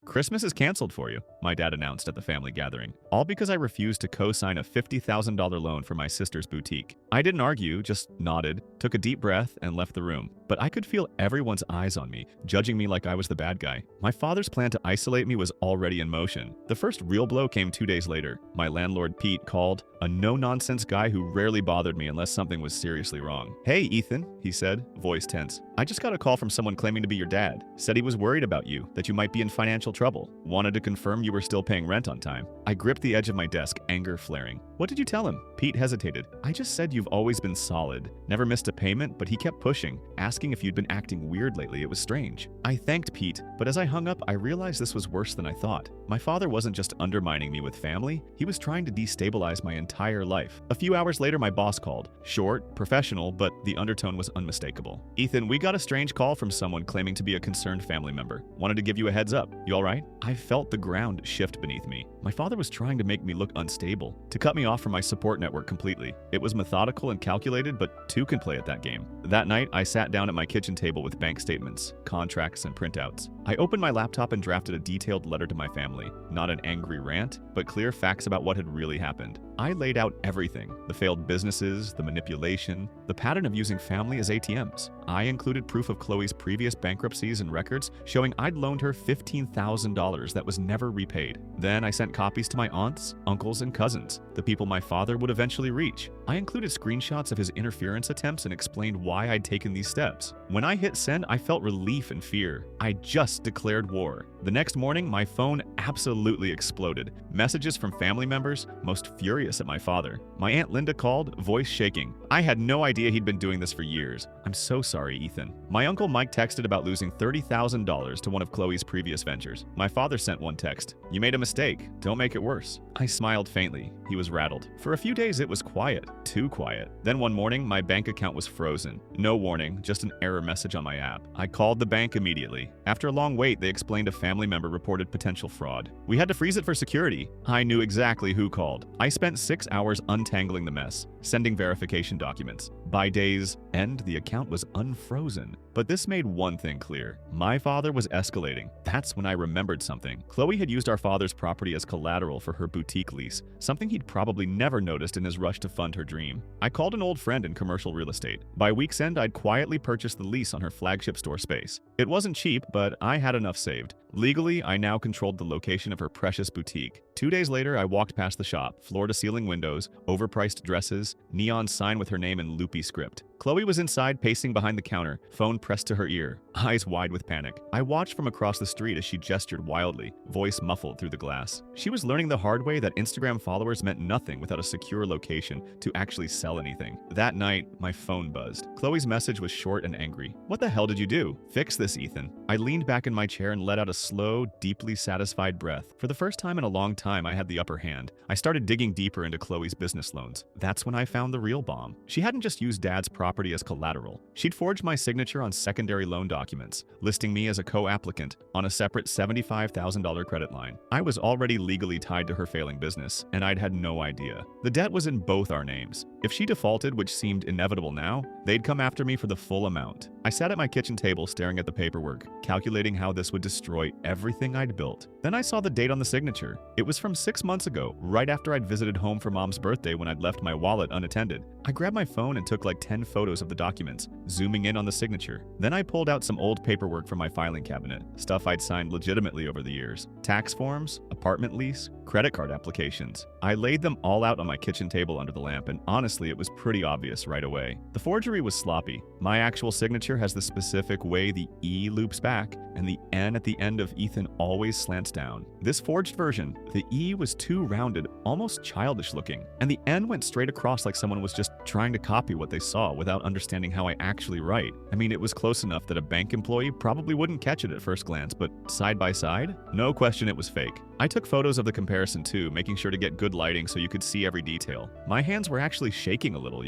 Christmas is canceled for you, my dad announced at the family gathering, all because I refused to co-sign a $50,000 loan for my sister's boutique. I didn't argue, just nodded, took a deep breath, and left the room. But I could feel everyone's eyes on me, judging me like I was the bad guy. My father's plan to isolate me was already in motion. The first real blow came 2 days later. My landlord, Pete, called, a no-nonsense guy who rarely bothered me unless something was seriously wrong. "Hey, Ethan," he said, voice tense. "I just got a call from someone claiming to be your dad. Said he was worried about you, that you might be in financial trouble. Wanted to confirm you were still paying rent on time." I gripped the edge of my desk, anger flaring. "What did you tell him?" Pete hesitated. "I just said you've always been solid. Never missed a payment, but he kept pushing, asking if you'd been acting weird lately. It was strange." I thanked Pete, but as I hung up, I realized this was worse than I thought. My father wasn't just undermining me with family, he was trying to destabilize my entire life. A few hours later, my boss called. Short, professional, but the undertone was unmistakable. "Ethan, we got a strange call from someone claiming to be a concerned family member. Wanted to give you a heads up. You all right?" I felt the ground shift beneath me. My father was trying to make me look unstable, to cut me off from my support network completely. It was methodical and calculated, but two can play at that game. That night, I sat down at my kitchen table with bank statements, contracts, and printouts. I opened my laptop and drafted a detailed letter to my family. Not an angry rant, but clear facts about what had really happened. I laid out everything: the failed businesses, the manipulation, the pattern of using family as ATMs. I included proof of Chloe's previous bankruptcies and records showing I'd loaned her $15,000 that was never repaid. Then I sent copies to my aunts, uncles, and cousins, the people my father would eventually reach. I included screenshots of his interference attempts and explained why I'd taken these steps. When I hit send, I felt relief and fear. I just declared war. The next morning, my phone absolutely exploded. Messages from family members, most furious at my father. My Aunt Linda called, voice shaking. I had no idea he'd been doing this for years. "I'm so sorry, Ethan." My uncle Mike texted about losing $30,000 to one of Chloe's previous ventures. My father sent one text: "You made a mistake. Don't make it worse." I smiled faintly. He was rattled. For a few days, it was quiet. Too quiet. Then one morning, my bank account was frozen. No warning, just an error message on my app. I called the bank immediately. After a long wait, they explained a family member reported potential fraud. We had to freeze it for security. I knew exactly who called. I spent 6 hours untangling the mess, sending verification documents. By day's end, the account was unfrozen. But this made one thing clear. My father was escalating. That's when I remembered something. Chloe had used our father's property as collateral for her boutique lease, something he'd probably never noticed in his rush to fund her dream. I called an old friend in commercial real estate. By week's end, I'd quietly purchased the lease on her flagship store space. It wasn't cheap, but I had enough saved. Legally, I now controlled the location of her precious boutique. 2 days later, I walked past the shop, floor-to-ceiling windows, overpriced dresses, neon sign with her name in loopy script. Chloe was inside, pacing behind the counter, phone pressed to her ear, eyes wide with panic. I watched from across the street as she gestured wildly, voice muffled through the glass. She was learning the hard way that Instagram followers meant nothing without a secure location to actually sell anything. That night, my phone buzzed. Chloe's message was short and angry. "What the hell did you do? Fix this, Ethan." I leaned back in my chair and let out a slow, deeply satisfied breath. For the first time in a long time, I had the upper hand. I started digging deeper into Chloe's business loans. That's when I found the real bomb. She hadn't just used Dad's property as collateral. She'd forged my signature on secondary loan documents, listing me as a co-applicant on a separate $75,000 credit line. I was already legally tied to her failing business, and I'd had no idea. The debt was in both our names. If she defaulted, which seemed inevitable now, they'd come after me for the full amount. I sat at my kitchen table staring at the paperwork, calculating how this would destroy everything I'd built. Then I saw the date on the signature. It was from 6 months ago, right after I'd visited home for Mom's birthday when I'd left my wallet unattended. I grabbed my phone and took like 10 photos of the documents, zooming in on the signature. Then I pulled out some old paperwork from my filing cabinet, stuff I'd signed legitimately over the years. Tax forms, apartment lease, credit card applications. I laid them all out on my kitchen table under the lamp, and honestly, it was pretty obvious right away. The forgery was sloppy. My actual signature has the specific way the E loops back, and the N at the end of Ethan always slants down. This forged version, the E was too rounded, almost childish looking, and the N went straight across like someone was just trying to copy what they saw without understanding how I actually write. I mean, it was close enough that a bank employee probably wouldn't catch it at first glance, but side by side? No question it was fake. I took photos of the comparison comparison too, making sure to get good lighting so you could see every detail. My hands were actually shaking a little,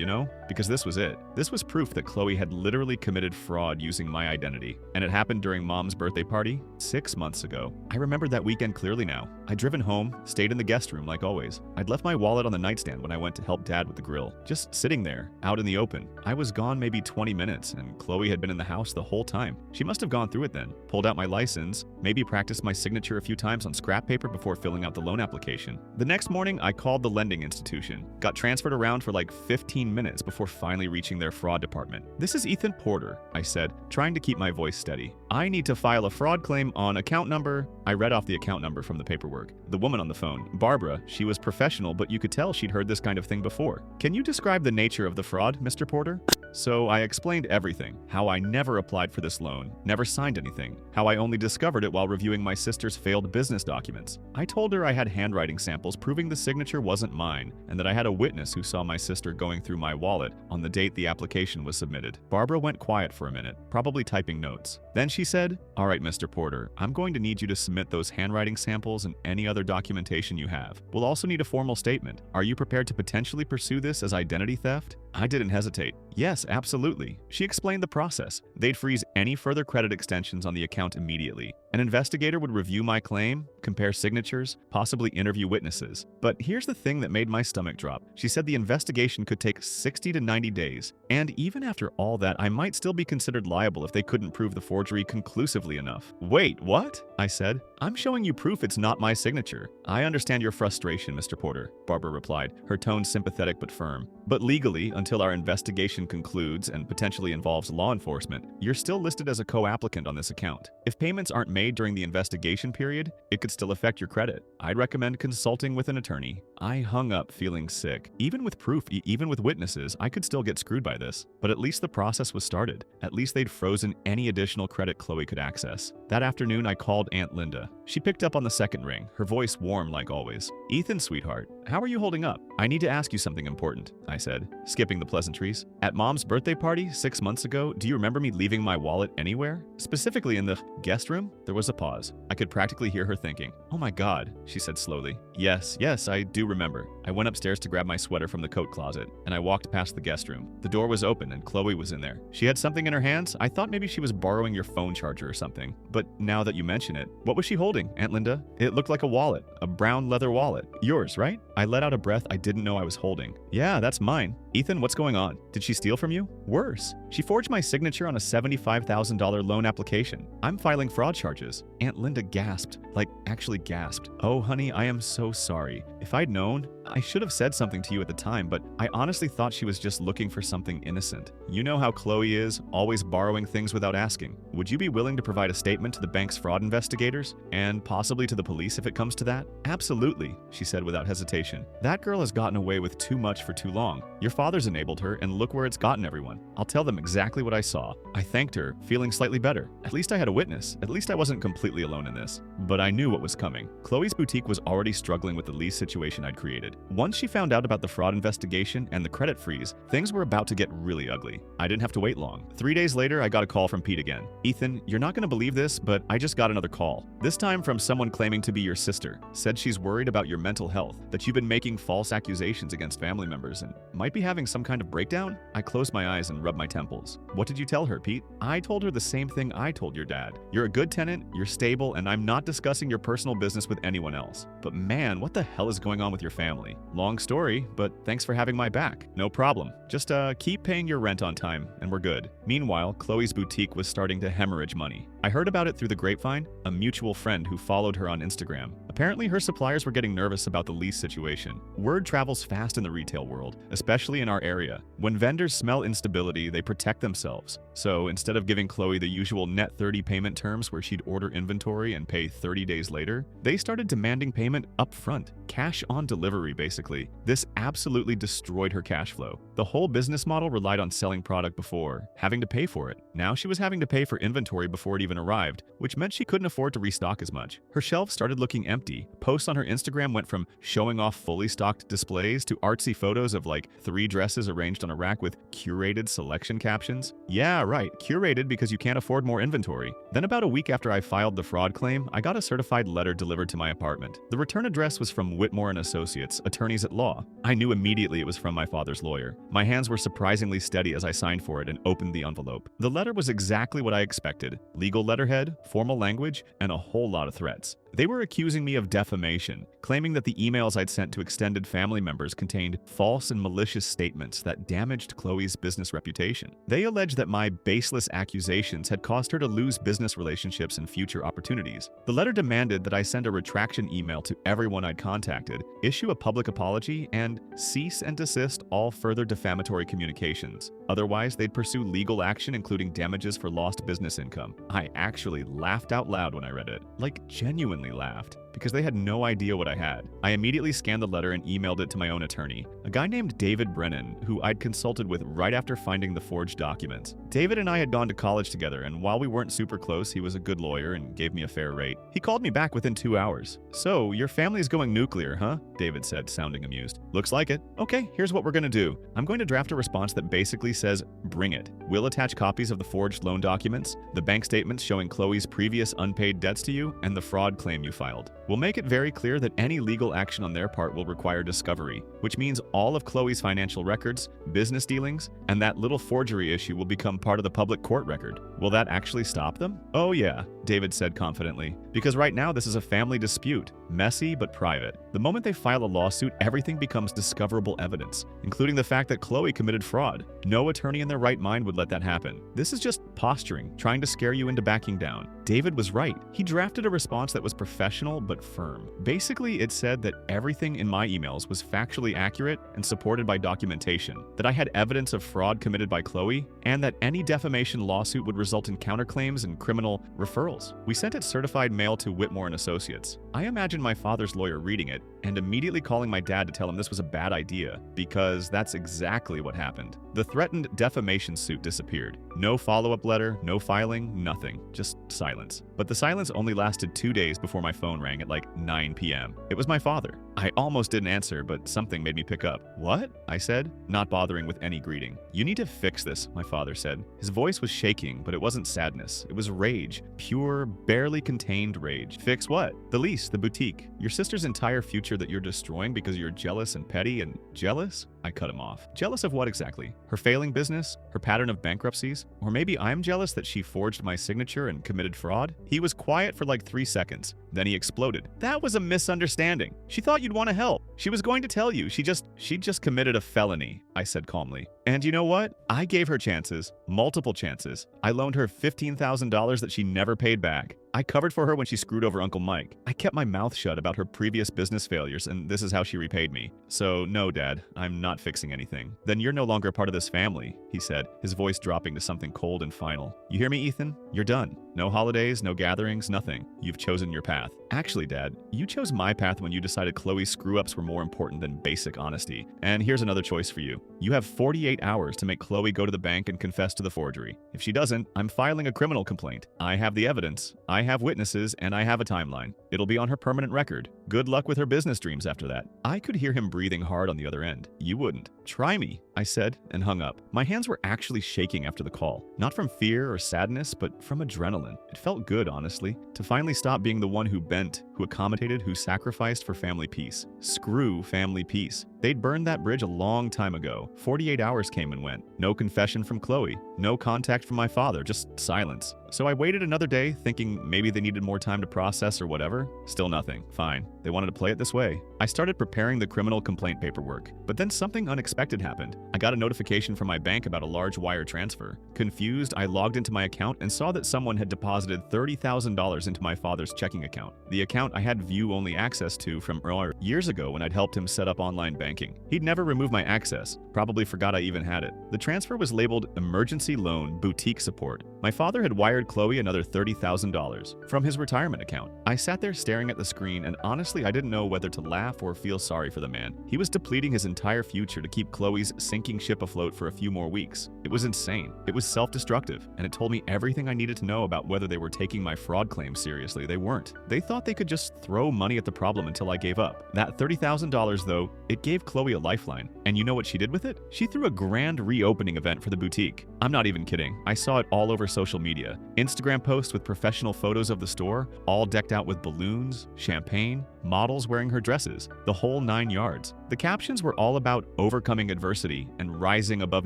because this was it. This was proof that Chloe had literally committed fraud using my identity. And it happened during Mom's birthday party 6 months ago. I remembered that weekend clearly now. I'd driven home, stayed in the guest room like always. I'd left my wallet on the nightstand when I went to help Dad with the grill, just sitting there, out in the open. I was gone maybe 20 minutes, and Chloe had been in the house the whole time. She must have gone through it then, pulled out my license, maybe practiced my signature a few times on scrap paper before filling out the loan application. The next morning, I called the lending institution, got transferred around for like 15 minutes before finally reaching their fraud department. "This is Ethan Porter," I said, trying to keep my voice steady. "I need to file a fraud claim on account number." I read off the account number from the paperwork. The woman on the phone, Barbara, she was professional, but you could tell she'd heard this kind of thing before. "Can you describe the nature of the fraud, Mr. Porter?" So I explained everything, how I never applied for this loan, never signed anything, how I only discovered it while reviewing my sister's failed business documents. I told her I had handwriting samples proving the signature wasn't mine, and that I had a witness who saw my sister going through my wallet on the date the application was submitted. Barbara went quiet for a minute, probably typing notes. Then she said, "All right, Mr. Porter, I'm going to need you to submit those handwriting samples and any other documentation you have. We'll also need a formal statement. Are you prepared to potentially pursue this as identity theft?" I didn't hesitate. "Yes, absolutely." She explained the process. They'd freeze any further credit extensions on the account immediately. An investigator would review my claim, compare signatures, possibly interview witnesses. But here's the thing that made my stomach drop. She said the investigation could take 60 to 90 days. And even after all that, I might still be considered liable if they couldn't prove the forgery conclusively enough. "Wait, what?" I said. "I'm showing you proof it's not my signature." "I understand your frustration, Mr. Porter," Barbara replied, her tone sympathetic but firm. "But legally, until our investigation concludes and potentially involves law enforcement, you're still listed as a co-applicant on this account. If payments aren't made during the investigation period, it could still affect your credit. I'd recommend consulting with an attorney." I hung up feeling sick. Even with proof, even with witnesses, I could still get screwed by this. But at least the process was started. At least they'd frozen any additional credit Chloe could access. That afternoon, I called Aunt Linda. She picked up on the second ring, her voice warm like always. "Ethan, sweetheart, how are you holding up? I need to ask you something important," I said, skipping the pleasantries. "At Mom's birthday party 6 months ago, do you remember me leaving my wallet anywhere? Specifically in the guest room?" There was a pause. I could practically hear her thinking. "Oh my God," she said slowly. Yes, I do remember." I went upstairs to grab my sweater from the coat closet, and I walked past the guest room. The door was open and Chloe was in there. She had something in her hands. I thought maybe she was borrowing your phone charger or something. But now that you mention it, what was she holding, Aunt Linda? It looked like a wallet, a brown leather wallet. Yours, right? I let out a breath I didn't know I was holding. "Yeah, that's mine." "Ethan, what's going on? Did she steal from you?" "Worse. She forged my signature on a $75,000 loan application. I'm filing fraud charges." Aunt Linda gasped, like actually gasped. "Oh, honey, I am so sorry. If I'd known, I should have said something to you at the time, but I honestly thought she was just looking for something innocent. You know how Chloe is, always borrowing things without asking. Would you be willing to provide a statement to the bank's fraud investigators? And possibly to the police if it comes to that?" "Absolutely," she said without hesitation. "That girl has gotten away with too much for too long. Your father's enabled her, and look where it's gotten everyone. I'll tell them exactly what I saw." I thanked her, feeling slightly better. At least I had a witness. At least I wasn't completely alone in this. But I knew what was coming. Chloe's boutique was already struggling with the lease situation I'd created. Once she found out about the fraud investigation and the credit freeze, things were about to get really ugly. I didn't have to wait long. 3 days later, I got a call from Pete again. "Ethan, you're not going to believe this, but I just got another call. This time from someone claiming to be your sister. Said she's worried about your mental health, that you've been making false accusations against family members and might be having some kind of breakdown." I closed my eyes and rubbed my temples. "What did you tell her, Pete?" "I told her the same thing I told your dad. You're a good tenant, you're stable, and I'm not discussing your personal business with anyone else. But man, what the hell is going on with your family? Long story, but thanks for having my back." "No problem. Just keep paying your rent on time, and we're good." Meanwhile, Chloe's boutique was starting to hemorrhage money. I heard about it through the grapevine, a mutual friend who followed her on Instagram. Apparently, her suppliers were getting nervous about the lease situation. Word travels fast in the retail world, especially in our area. When vendors smell instability, they protect themselves. So instead of giving Chloe the usual net 30 payment terms where she'd order inventory and pay 30 days later, they started demanding payment up front, cash on delivery basically. This absolutely destroyed her cash flow. The whole business model relied on selling product before having to pay for it. Now she was having to pay for inventory before it even arrived, which meant she couldn't afford to restock as much. Her shelves started looking empty 50. Posts on her Instagram went from showing off fully stocked displays to artsy photos of like 3 dresses arranged on a rack with curated selection captions. Yeah, right, curated because you can't afford more inventory. Then about a week after I filed the fraud claim, I got a certified letter delivered to my apartment. The return address was from Whitmore and Associates, attorneys at law. I knew immediately it was from my father's lawyer. My hands were surprisingly steady as I signed for it and opened the envelope. The letter was exactly what I expected. Legal letterhead, formal language, and a whole lot of threats. They were accusing me of defamation, claiming that the emails I'd sent to extended family members contained false and malicious statements that damaged Chloe's business reputation. They alleged that my baseless accusations had caused her to lose business relationships and future opportunities. The letter demanded that I send a retraction email to everyone I'd contacted, issue a public apology, and cease and desist all further defamatory communications. Otherwise, they'd pursue legal action, including damages for lost business income. I actually laughed out loud when I read it, like genuinely laughed, because they had no idea what I had. I immediately scanned the letter and emailed it to my own attorney, a guy named David Brennan, who I'd consulted with right after finding the forged documents. David and I had gone to college together, and while we weren't super close, he was a good lawyer and gave me a fair rate. He called me back within 2 hours. "So, your family's going nuclear, huh?" David said, sounding amused. "Looks like it. Okay, here's what we're gonna do. I'm going to draft a response that basically says, bring it. We'll attach copies of the forged loan documents, the bank statements showing Chloe's previous unpaid debts to you, and the fraud claim you filed. We'll make it very clear that any legal action on their part will require discovery, which means all of Chloe's financial records, business dealings, and that little forgery issue will become part of the public court record. Will that actually stop them?" "Oh yeah," David said confidently, "because right now this is a family dispute, messy but private. The moment they file a lawsuit, everything becomes discoverable evidence, including the fact that Chloe committed fraud. No attorney in their right mind would let that happen. This is just posturing, trying to scare you into backing down." David was right. He drafted a response that was professional but firm. Basically, it said that everything in my emails was factually accurate and supported by documentation, that I had evidence of fraud committed by Chloe, and that any defamation lawsuit would result in counterclaims and criminal referrals. We sent it certified mail to Whitmore and Associates. I imagine my father's lawyer reading it and immediately calling my dad to tell him this was a bad idea, because that's exactly what happened. The threatened defamation suit disappeared. No follow-up letter, no filing, nothing. Just silence. But the silence only lasted 2 days before my phone rang at like 9 p.m. It was my father. I almost didn't answer, but something made me pick up. "What?" I said, not bothering with any greeting. "You need to fix this," my father said. His voice was shaking, but it wasn't sadness. It was rage. Pure, barely contained rage. "Fix what?" "The lease, the boutique. Your sister's entire future that you're destroying because you're jealous and petty and..." "Jealous?" I cut him off. "Jealous of what exactly? Her failing business? Her pattern of bankruptcies? Or maybe I'm jealous that she forged my signature and committed fraud?" He was quiet for like 3 seconds. Then he exploded. "That was a misunderstanding. She thought you'd want to help. She was going to tell you. She just committed a felony," I said calmly. "And you know what? I gave her chances. Multiple chances. I loaned her $15,000 that she never paid back. I covered for her when she screwed over Uncle Mike. I kept my mouth shut about her previous business failures, and this is how she repaid me. So no, Dad, I'm not fixing anything." "Then you're no longer part of this family," he said, his voice dropping to something cold and final. "You hear me, Ethan? You're done. No holidays, no gatherings, nothing. You've chosen your path." "Actually, Dad, you chose my path when you decided Chloe's screw-ups were more important than basic honesty. And here's another choice for you. You have 48 hours to make Chloe go to the bank and confess to the forgery. If she doesn't, I'm filing a criminal complaint. I have the evidence, I have witnesses, and I have a timeline. It'll be on her permanent record. Good luck with her business dreams after that." I could hear him breathing hard on the other end. "You wouldn't." "Try me," I said, and hung up. My hands were actually shaking after the call. Not from fear or sadness, but from adrenaline. It felt good, honestly, to finally stop being the one who bent, who accommodated, who sacrificed for family peace. Screw family peace. They'd burned that bridge a long time ago. 48 hours came and went. No confession from Chloe. No contact from my father, just silence. So I waited another day, thinking maybe they needed more time to process or whatever. Still nothing. Fine. They wanted to play it this way. I started preparing the criminal complaint paperwork, but then something unexpected happened. I got a notification from my bank about a large wire transfer. Confused, I logged into my account and saw that someone had deposited $30,000 into my father's checking account. The account I had view-only access to from years ago when I'd helped him set up online banking. He'd never removed my access, probably forgot I even had it. The transfer was labeled Emergency Loan Boutique Support. My father had wired wired Chloe another $30,000 from his retirement account. I sat there staring at the screen, and honestly, I didn't know whether to laugh or feel sorry for the man. He was depleting his entire future to keep Chloe's sinking ship afloat for a few more weeks. It was insane. It was self-destructive, and it told me everything I needed to know about whether they were taking my fraud claims seriously. They weren't. They thought they could just throw money at the problem until I gave up. That $30,000, though, it gave Chloe a lifeline. And you know what she did with it? She threw a grand reopening event for the boutique. I'm not even kidding. I saw it all over social media. Instagram posts with professional photos of the store, all decked out with balloons, champagne, models wearing her dresses, the whole 9 yards. The captions were all about overcoming adversity and rising above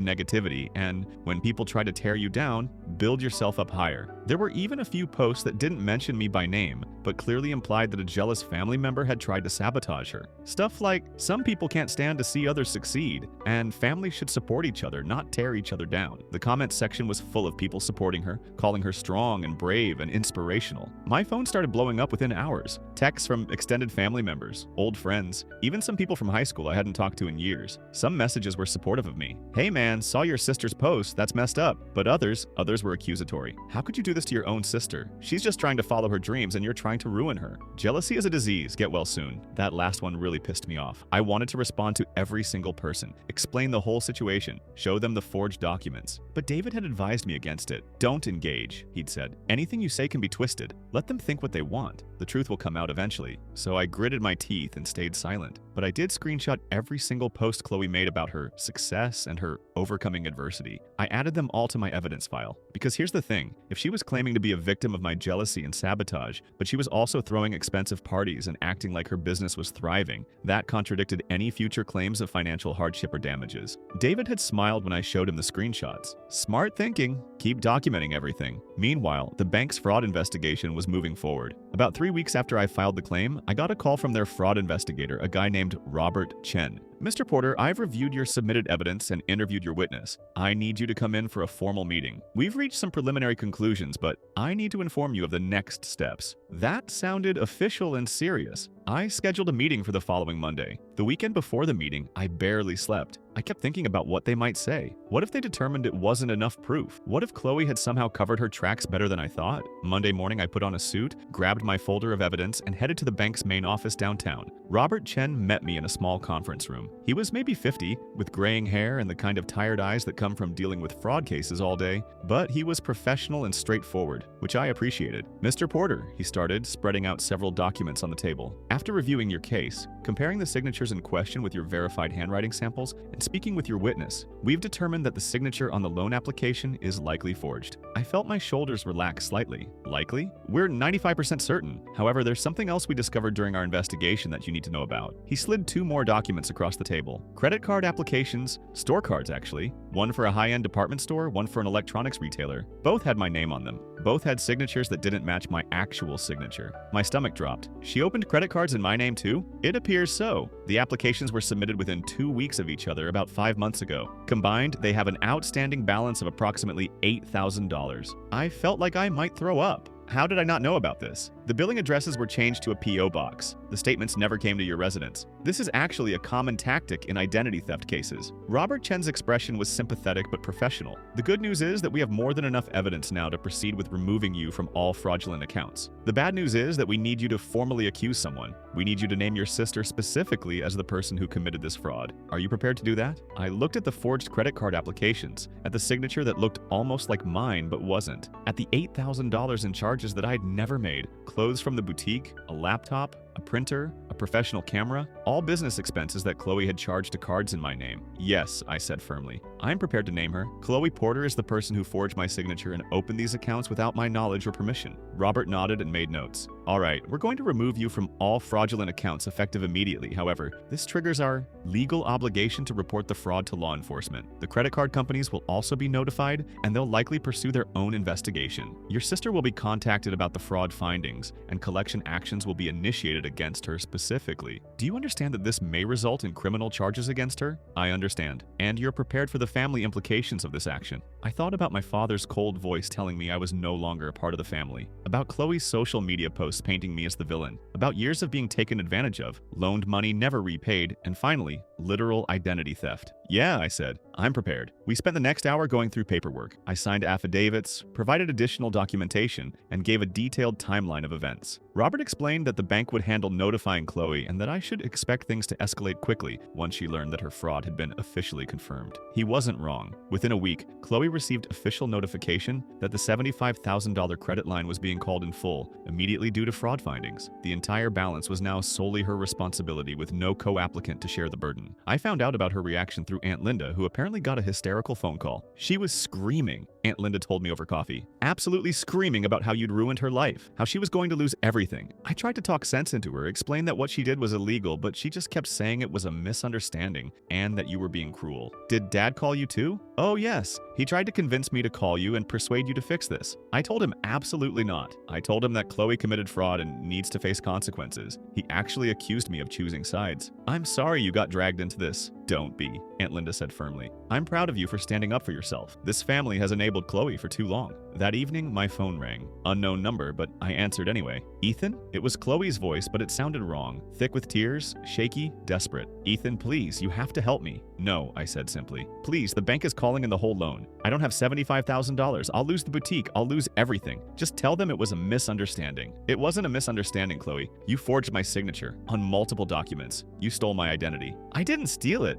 negativity, and when people try to tear you down, build yourself up higher. There were even a few posts that didn't mention me by name, but clearly implied that a jealous family member had tried to sabotage her. Stuff like, some people can't stand to see others succeed, and families should support each other, not tear each other down. The comment section was full of people supporting her, calling her strong and brave and inspirational. My phone started blowing up within hours. Texts from extended family members, old friends, even some people from high school I hadn't talked to in years. Some messages were supportive of me. Hey man, saw your sister's post, that's messed up. But others were accusatory. How could you do this to your own sister? She's just trying to follow her dreams and you're trying to ruin her. Jealousy is a disease, get well soon. That last one really pissed me off. I wanted to respond to every single person, explain the whole situation, show them the forged documents. But David had advised me against it. Don't engage, he'd said. Anything you say can be twisted. Let them think what they want. The truth will come out eventually. So I gritted my teeth and stayed silent. But I did screenshot every single post Chloe made about her success and her overcoming adversity. I added them all to my evidence file. Because here's the thing, if she was claiming to be a victim of my jealousy and sabotage, but she was also throwing expensive parties and acting like her business was thriving, that contradicted any future claims of financial hardship or damages. David had smiled when I showed him the screenshots. Smart thinking. Keep documenting everything. Meanwhile, the bank's fraud investigation was moving forward. About 3 weeks after I filed the claim, I got a call from their fraud investigator, a guy named Robert Chen. Mr. Porter, I've reviewed your submitted evidence and interviewed your witness. I need you to come in for a formal meeting. We've reached some preliminary conclusions, but I need to inform you of the next steps. That sounded official and serious. I scheduled a meeting for the following Monday. The weekend before the meeting, I barely slept. I kept thinking about what they might say. What if they determined it wasn't enough proof? What if Chloe had somehow covered her tracks better than I thought? Monday morning, I put on a suit, grabbed my folder of evidence, and headed to the bank's main office downtown. Robert Chen met me in a small conference room. He was maybe 50, with graying hair and the kind of tired eyes that come from dealing with fraud cases all day, but he was professional and straightforward, which I appreciated. Mr. Porter, he started, spreading out several documents on the table. After reviewing your case, comparing the signatures in question with your verified handwriting samples, and speaking with your witness, we've determined that the signature on the loan application is likely forged. I felt my shoulders relax slightly. Likely? We're 95% certain. However, there's something else we discovered during our investigation that you need to know about. He slid 2 more documents across the table. Credit card applications, store cards actually, one for a high-end department store, one for an electronics retailer. Both had my name on them. Both had signatures that didn't match my actual signature. My stomach dropped. She opened credit cards in my name too? It appears so. The applications were submitted within 2 weeks of each other about 5 months ago. Combined, they have an outstanding balance of approximately $8,000. I felt like I might throw up. How did I not know about this? The billing addresses were changed to a P.O. box. The statements never came to your residence. This is actually a common tactic in identity theft cases. Robert Chen's expression was sympathetic but professional. The good news is that we have more than enough evidence now to proceed with removing you from all fraudulent accounts. The bad news is that we need you to formally accuse someone. We need you to name your sister specifically as the person who committed this fraud. Are you prepared to do that? I looked at the forged credit card applications, at the signature that looked almost like mine but wasn't, at the $8,000 in charges that I'd never made, clothes from the boutique, a laptop, a printer, a professional camera, all business expenses that Chloe had charged to cards in my name. Yes, I said firmly. I'm prepared to name her. Chloe Porter is the person who forged my signature and opened these accounts without my knowledge or permission. Robert nodded and made notes. All right, we're going to remove you from all fraudulent accounts effective immediately. However, this triggers our legal obligation to report the fraud to law enforcement. The credit card companies will also be notified, and they'll likely pursue their own investigation. Your sister will be contacted about the fraud findings, and collection actions will be initiated against her specifically. Do you understand that this may result in criminal charges against her? I understand. And you're prepared for the family implications of this action. I thought about my father's cold voice telling me I was no longer a part of the family, about Chloe's social media posts painting me as the villain, about years of being taken advantage of, loaned money never repaid, and finally, literal identity theft. Yeah, I said, I'm prepared. We spent the next hour going through paperwork. I signed affidavits, provided additional documentation, and gave a detailed timeline of events. Robert explained that the bank would handle notifying Chloe and that I should expect things to escalate quickly once she learned that her fraud had been officially confirmed. He wasn't wrong. Within a week, Chloe received official notification that the $75,000 credit line was being called in full, immediately due to fraud findings. The entire balance was now solely her responsibility with no co-applicant to share the burden. I found out about her reaction through Aunt Linda, who apparently got a hysterical phone call. She was screaming, Aunt Linda told me over coffee, absolutely screaming about how you'd ruined her life, how she was going to lose everything. I tried to talk sense into her, explain that what she did was illegal, but she just kept saying it was a misunderstanding and that you were being cruel. Did Dad call you too? Oh yes. He tried to convince me to call you and persuade you to fix this. I told him absolutely not. I told him that Chloe committed fraud and needs to face consequences. He actually accused me of choosing sides. I'm sorry you got dragged into this. Don't be, Aunt Linda said firmly. I'm proud of you for standing up for yourself. This family has enabled Chloe for too long. That evening, my phone rang. Unknown number, but I answered anyway. Ethan? It was Chloe's voice, but it sounded wrong. Thick with tears, shaky, desperate. Ethan, please, you have to help me. No, I said simply. Please, the bank is calling in the whole loan. I don't have $75,000. I'll lose the boutique. I'll lose everything. Just tell them it was a misunderstanding. It wasn't a misunderstanding, Chloe. You forged my signature on multiple documents. You stole my identity. I didn't steal it.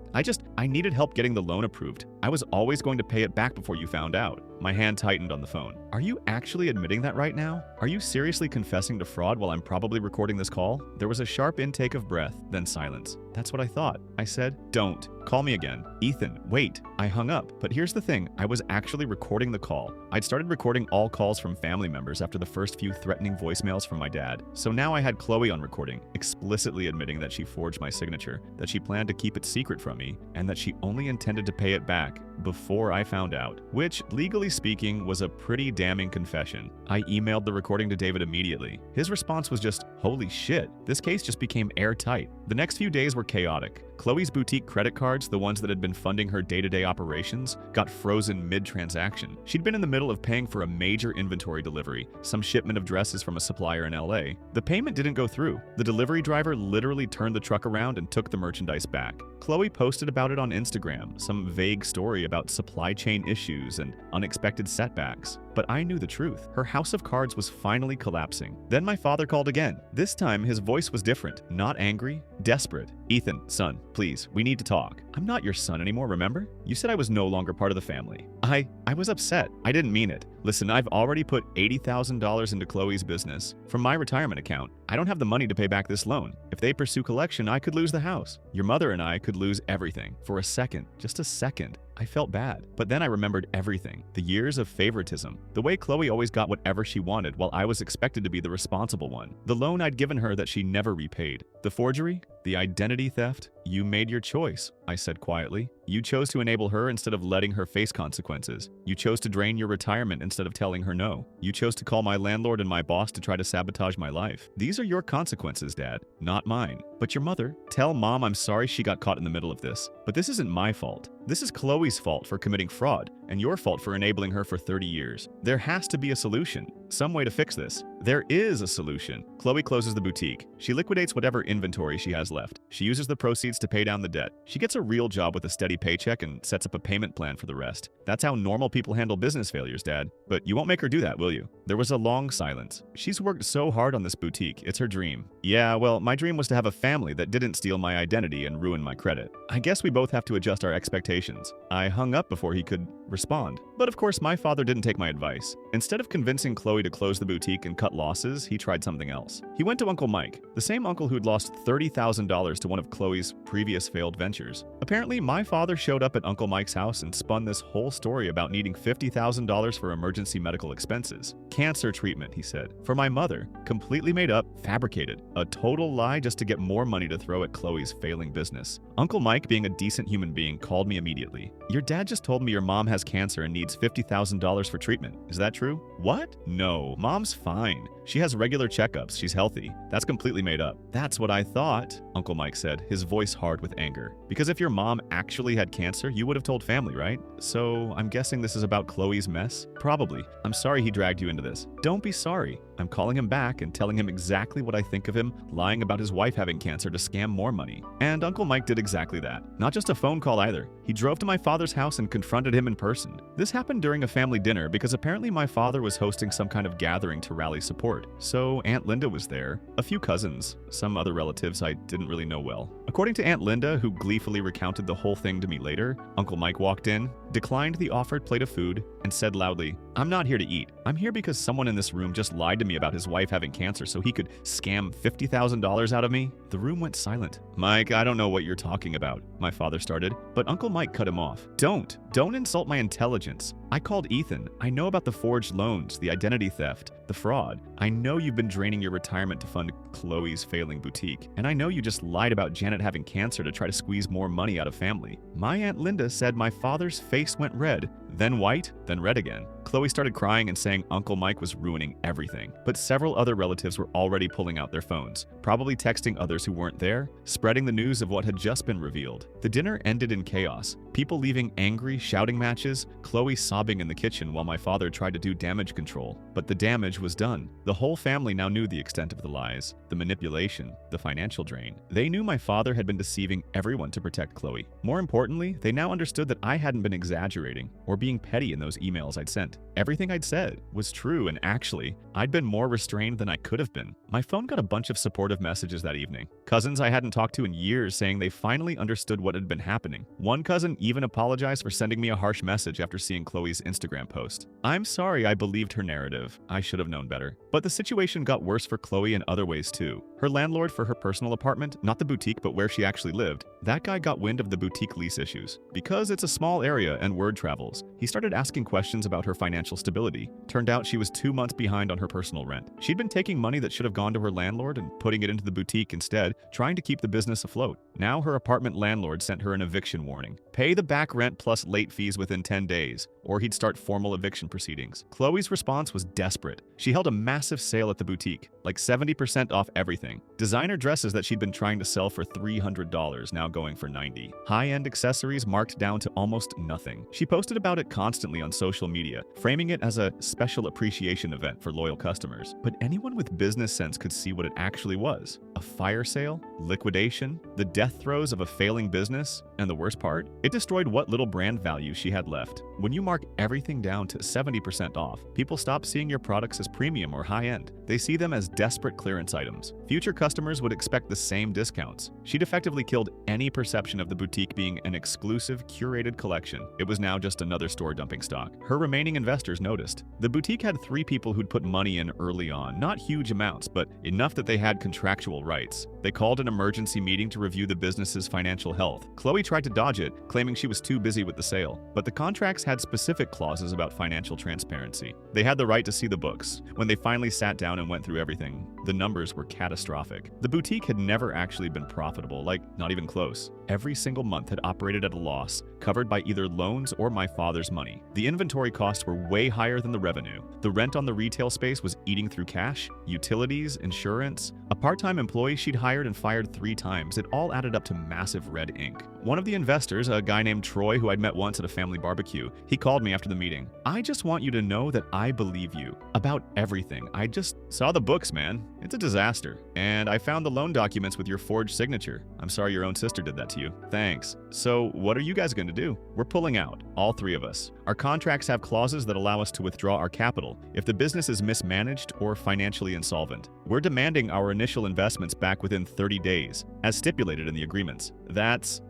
I needed help getting the loan approved. I was always going to pay it back before you found out. My hand tightened on the phone. Are you actually admitting that right now? Are you seriously confessing to fraud while I'm probably recording this call? There was a sharp intake of breath, then silence. That's what I thought. I said, don't. Call me again. Ethan, wait. I hung up. But here's the thing. I was actually recording the call. I'd started recording all calls from family members after the first few threatening voicemails from my dad. So now I had Chloe on recording, explicitly admitting that she forged my signature, that she planned to keep it secret from me, and that she only intended to pay it back before I found out, which, legally speaking, was a pretty damning confession. I emailed the recording to David immediately. His response was just, holy shit, this case just became airtight. The next few days were chaotic. Chloe's boutique credit cards, the ones that had been funding her day-to-day operations, got frozen mid-transaction. She'd been in the middle of paying for a major inventory delivery, some shipment of dresses from a supplier in LA. The payment didn't go through. The delivery driver literally turned the truck around and took the merchandise back. Chloe posted about it on Instagram, some vague story about supply chain issues and unexpected setbacks. But I knew the truth. Her house of cards was finally collapsing. Then my father called again. This time, his voice was different. Not angry, desperate. Ethan, son, please, we need to talk. I'm not your son anymore, remember? You said I was no longer part of the family. I was upset. I didn't mean it. Listen, I've already put $80,000 into Chloe's business from my retirement account. I don't have the money to pay back this loan. If they pursue collection, I could lose the house. Your mother and I could lose everything. For a second, just a second, I felt bad. But then I remembered everything. The years of favoritism. The way Chloe always got whatever she wanted while I was expected to be the responsible one. The loan I'd given her that she never repaid. The forgery? The identity theft? You made your choice, I said quietly. You chose to enable her instead of letting her face consequences. You chose to drain your retirement instead of telling her no. You chose to call my landlord and my boss to try to sabotage my life. These are your consequences, Dad, not mine. But your mother, tell Mom I'm sorry she got caught in the middle of this. But this isn't my fault. This is Chloe's fault for committing fraud, and your fault for enabling her for 30 years. There has to be a solution, some way to fix this. There is a solution. Chloe closes the boutique. She liquidates whatever inventory she has left. She uses the proceeds to pay down the debt. She gets a real job with a steady paycheck and sets up a payment plan for the rest. That's how normal people handle business failures, Dad. But you won't make her do that, will you? There was a long silence. She's worked so hard on this boutique. It's her dream. Yeah, well, my dream was to have a family that didn't steal my identity and ruin my credit. I guess we both have to adjust our expectations. I hung up before he could respond. But of course, my father didn't take my advice. Instead of convincing Chloe to close the boutique and cut losses, he tried something else. He went to Uncle Mike, the same uncle who'd lost $30,000 to one of Chloe's previous failed ventures. Apparently, my father showed up at Uncle Mike's house and spun this whole story about needing $50,000 for emergency medical expenses. Cancer treatment, he said. For my mother. Completely made up, fabricated. A total lie just to get more money to throw at Chloe's failing business. Uncle Mike, being a decent human being, called me immediately. Your dad just told me your mom has cancer and needs needs $50,000 for treatment. Is that true? What? No, mom's fine. She has regular checkups. She's healthy. That's completely made up. That's what I thought, Uncle Mike said, his voice hard with anger. Because if your mom actually had cancer, you would have told family, right? So I'm guessing this is about Chloe's mess? Probably. I'm sorry he dragged you into this. Don't be sorry. I'm calling him back and telling him exactly what I think of him lying about his wife having cancer to scam more money. And Uncle Mike did exactly that. Not just a phone call either. He drove to my father's house and confronted him in person. This happened during a family dinner because apparently my father was hosting some kind of gathering to rally support. So Aunt Linda was there, a few cousins, some other relatives I didn't really know well. According to Aunt Linda, who gleefully recounted the whole thing to me later, Uncle Mike walked in, declined the offered plate of food, and said loudly, "I'm not here to eat. I'm here because someone in this room just lied to me about his wife having cancer so he could scam $50,000 out of me." The room went silent. "Mike, I don't know what you're talking about," my father started, but Uncle Mike cut him off. Don't insult my intelligence. I called Ethan. I know about the forged loans, the identity theft, the fraud. I know you've been draining your retirement to fund Chloe's failing boutique. And I know you just lied about Janet having cancer to try to squeeze more money out of family. My Aunt Linda said my father's face went red, then white, then red again. Chloe started crying and saying Uncle Mike was ruining everything. But several other relatives were already pulling out their phones, probably texting others who weren't there, spreading the news of what had just been revealed. The dinner ended in chaos. People leaving angry, shouting matches, Chloe sobbing in the kitchen while my father tried to do damage control. But the damage was done. The whole family now knew the extent of the lies, the manipulation, the financial drain. They knew my father had been deceiving everyone to protect Chloe. More importantly, they now understood that I hadn't been exaggerating or being petty in those emails I'd sent. Everything I'd said was true, and actually, I'd been more restrained than I could have been. My phone got a bunch of supportive messages that evening. Cousins I hadn't talked to in years saying they finally understood what had been happening. One cousin even apologized for sending me a harsh message after seeing Chloe's Instagram post. I'm sorry I believed her narrative. I should have known better. But the situation got worse for Chloe in other ways too. Her landlord for her personal apartment, not the boutique but where she actually lived, that guy got wind of the boutique lease issues. Because it's a small area and word travels, he started asking questions about her financial stability. Turned out she was 2 months behind on her personal rent. She'd been taking money that should have gone to her landlord and putting it into the boutique instead, trying to keep the business afloat. Now her apartment landlord sent her an eviction warning. Pay the back rent plus late fees within 10 days, or he'd start formal eviction proceedings. Chloe's response was desperate. She held a massive sale at the boutique, like 70% off everything. Designer dresses that she'd been trying to sell for $300, now going for $90. High-end accessories marked down to almost nothing. She posted about it constantly on social media, framing it as a special appreciation event for loyal customers. But anyone with business sense could see what it actually was. A fire sale, liquidation, the death throes of a failing business, and the worst part, it destroyed what little brand value she had left. When you mark everything down to 70% off, people stop seeing your products as premium or high-end. They see them as desperate clearance items. Future customers would expect the same discounts. She'd effectively killed any perception of the boutique being an exclusive, curated collection. It was now just another store dumping stock. Her remaining investors noticed. The boutique had 3 people who'd put money in early on, not huge amounts, but enough that they had contractual rights. They called an emergency meeting to review the business's financial health. Chloe tried to dodge it, claiming she was too busy with the sale. But the contracts had specific clauses about financial transparency. They had the right to see the books. When they finally sat down and went through everything, the numbers were catastrophic. The boutique had never actually been profitable, like not even close. Every single month had operated at a loss, covered by either loans or my father's money. The inventory costs were way higher than the revenue. The rent on the retail space was eating through cash, utilities, insurance. A part-time employee she'd hired and fired 3 times. It all added up to massive red ink. One of the investors, a guy named Troy who I'd met once at a family barbecue, he called me after the meeting. "I just want you to know that I believe you about everything. I just saw the books, man. It's a disaster. And I found the loan documents with your forged signature. I'm sorry your own sister did that to you. Thanks. So what are you guys going to do? We're pulling out, all 3 of us. Our contracts have clauses that allow us to withdraw our capital if the business is mismanaged or financially insolvent. We're demanding our initial investments back within 30 days, as stipulated in the agreements.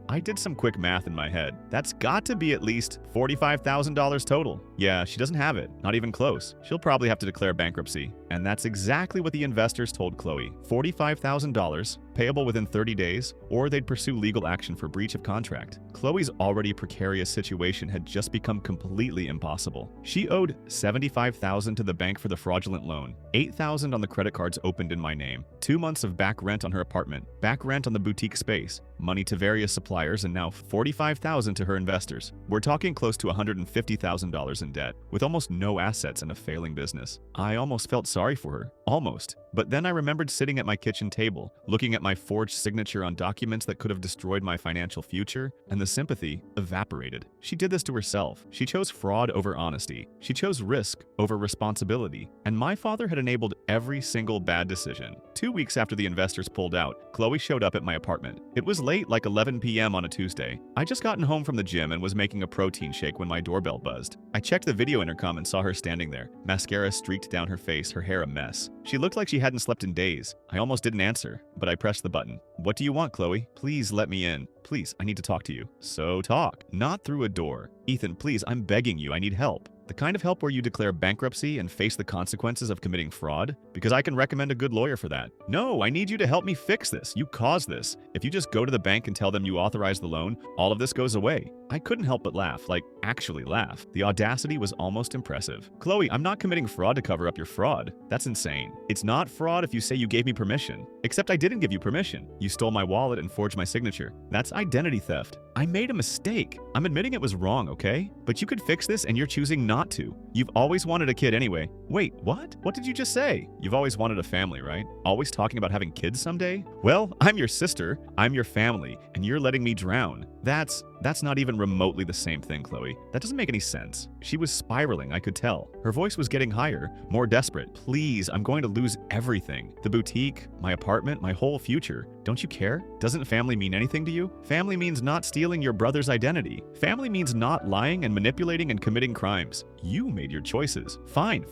I did some quick math in my head. That's got to be at least $45,000 total. Yeah, she doesn't have it, not even close. She'll probably have to declare bankruptcy. And that's exactly what the investors told Chloe. $45,000 payable within 30 days, or they'd pursue legal action for breach of contract. Chloe's already precarious situation had just become completely impossible. She owed $75,000 to the bank for the fraudulent loan, $8,000 on the credit cards opened in my name, 2 months of back rent on her apartment, back rent on the boutique space, money to various suppliers, and now $45,000 to her investors. We're talking close to $150,000 in debt, with almost no assets and a failing business. I almost felt sorry for her. Almost. But then I remembered sitting at my kitchen table, looking at my forged signature on documents that could have destroyed my financial future, and the sympathy evaporated. She did this to herself. She chose fraud over honesty. She chose risk over responsibility. And my father had enabled every single bad decision. 2 weeks after the investors pulled out, Chloe showed up at my apartment. It was late, like 11 p.m. on a Tuesday. I just gotten home from the gym and was making a protein shake when my doorbell buzzed. I checked the video intercom and saw her standing there, mascara streaked down her face, her hair a mess. She looked like she hadn't slept in days. I almost didn't answer, but I pressed the button. "What do you want, Chloe? Please let me in. Please, I need to talk to you." "So talk. Not through a door. Ethan, please, I'm begging you, I need help." "The kind of help where you declare bankruptcy and face the consequences of committing fraud? Because I can recommend a good lawyer for that." "No, I need you to help me fix this. You caused this. If you just go to the bank and tell them you authorized the loan, all of this goes away." I couldn't help but laugh, like actually laugh. The audacity was almost impressive. "Chloe, I'm not committing fraud to cover up your fraud. That's insane. It's not fraud if you say you gave me permission. Except I didn't give you permission. You stole my wallet and forged my signature. That's identity theft. I made a mistake. I'm admitting it was wrong, okay? But you could fix this and you're choosing not to. You've always wanted a kid anyway." "Wait, what? What did you just say?" "You've always wanted a family, right? Always talking about having kids someday? Well, I'm your sister, I'm your family, and you're letting me drown. That's not even remotely the same thing, Chloe. That doesn't make any sense." She was spiraling, I could tell. Her voice was getting higher, more desperate. "Please, I'm going to lose everything. The boutique, my apartment, my whole future. Don't you care? Doesn't family mean anything to you? Family means not stealing your brother's identity. Family means not lying and manipulating and committing crimes. You made your choices. Fine,